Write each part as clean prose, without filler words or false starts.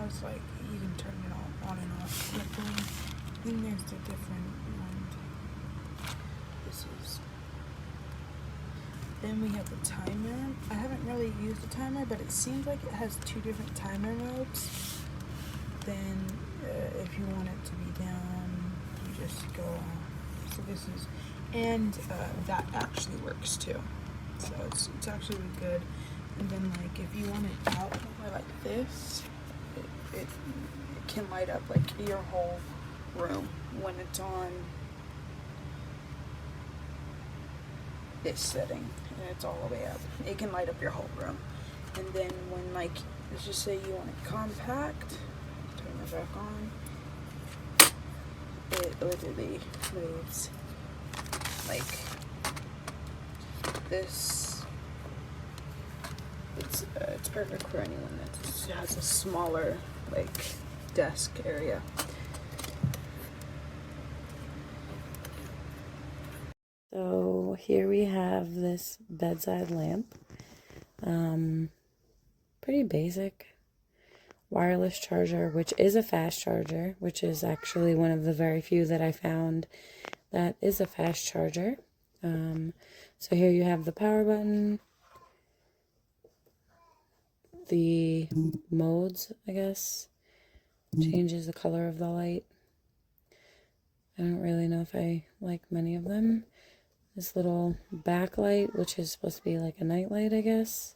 it's like you can turn it on and off. But then there's the different one. This is. Then we have the timer. I haven't really used the timer, but it seems like it has 2 different timer modes. Then if you want it to be down, you just go on. So this is, and that actually works too. So it's actually really good. And then like if you want it out like this, it can light up like your whole room when it's on this setting, and it's all the way up. It can light up your whole room. And then when like, let's just say you want it compact, turn it back on, it literally moves like this. It's perfect for anyone that has a smaller like desk area. So here we have this bedside lamp. Pretty basic. Wireless charger, which is a fast charger, which is actually one of the very few that I found that is a fast charger. So here you have the power button, the modes, I guess, changes the color of the light. I don't really know if I like many of them. This little backlight, which is supposed to be like a night light, I guess.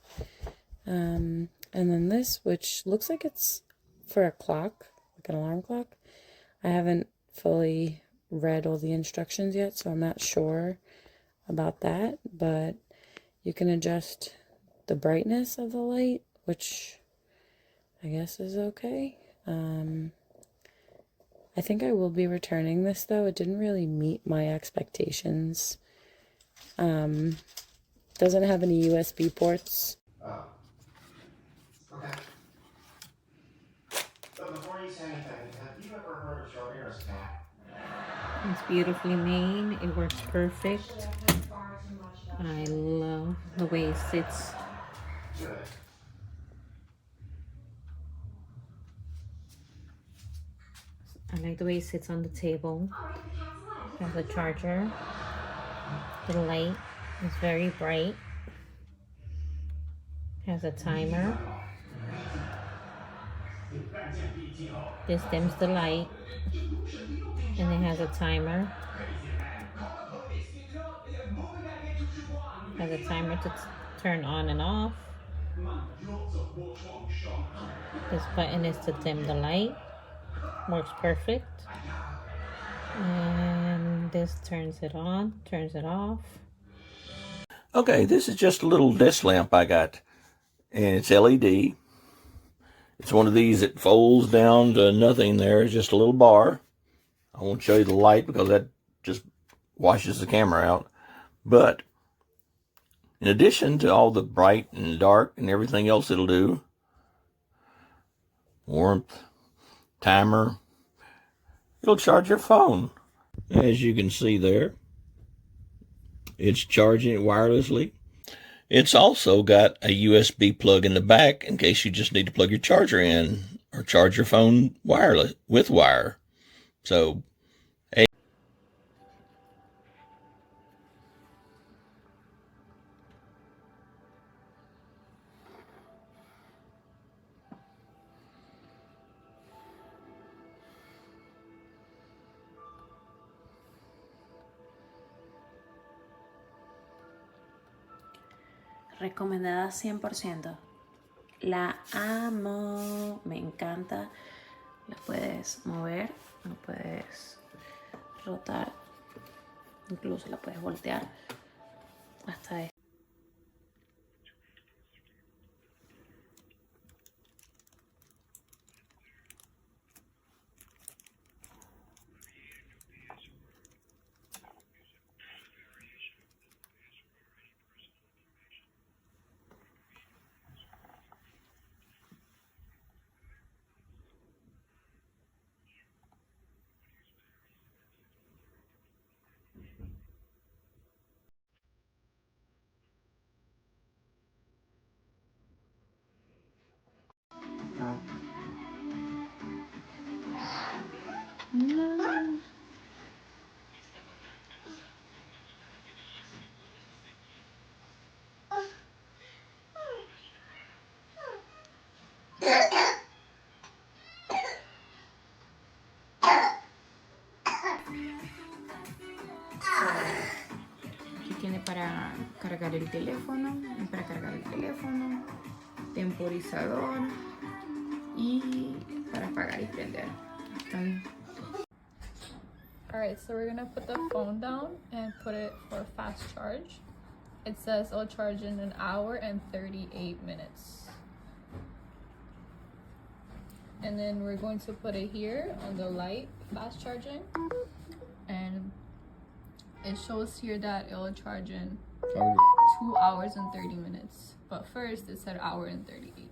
And then this, which looks like it's for a clock, like an alarm clock. I haven't fully read all the instructions yet, so I'm not sure about that. But you can adjust the brightness of the light, which I guess is okay. I think I will be returning this, though. It didn't really meet my expectations. Doesn't have any USB ports. Oh. Okay. But before you say anything, have you ever heard of Charmira's cat? It's beautifully made. It works perfect. I love the way it sits. Good. I like the way it sits on the table. It has a charger. The light is very bright. It has a timer. This dims the light. And it has a timer. It has a timer to turn on and off. This button is to dim the light. Works perfect. And this turns it on, turns it off. Okay, this is just a little desk lamp I got, and it's LED. It's one of these that folds down to nothing there. It's just a little bar. I won't show you the light because that just washes the camera out. But in addition to all the bright and dark and everything else it'll do, warmth, timer, it'll charge your phone. As you can see there, it's charging it wirelessly. It's also got a USB plug in the back in case you just need to plug your charger in or charge your phone wireless with wire. So, hey. Recomendada 100%. La amo, me encanta. La puedes mover, la puedes rotar, incluso la puedes voltear hasta esto. Aquí tiene para cargar el teléfono, temporizador y para apagar y prender. Alright, so we're gonna put the phone down and put it for fast charge. It says it'll charge in an hour and 38 minutes. And then we're going to put it here on the light, fast charging. And it shows here that it'll charge in 2 hours and 30 minutes. But first it said hour and 38.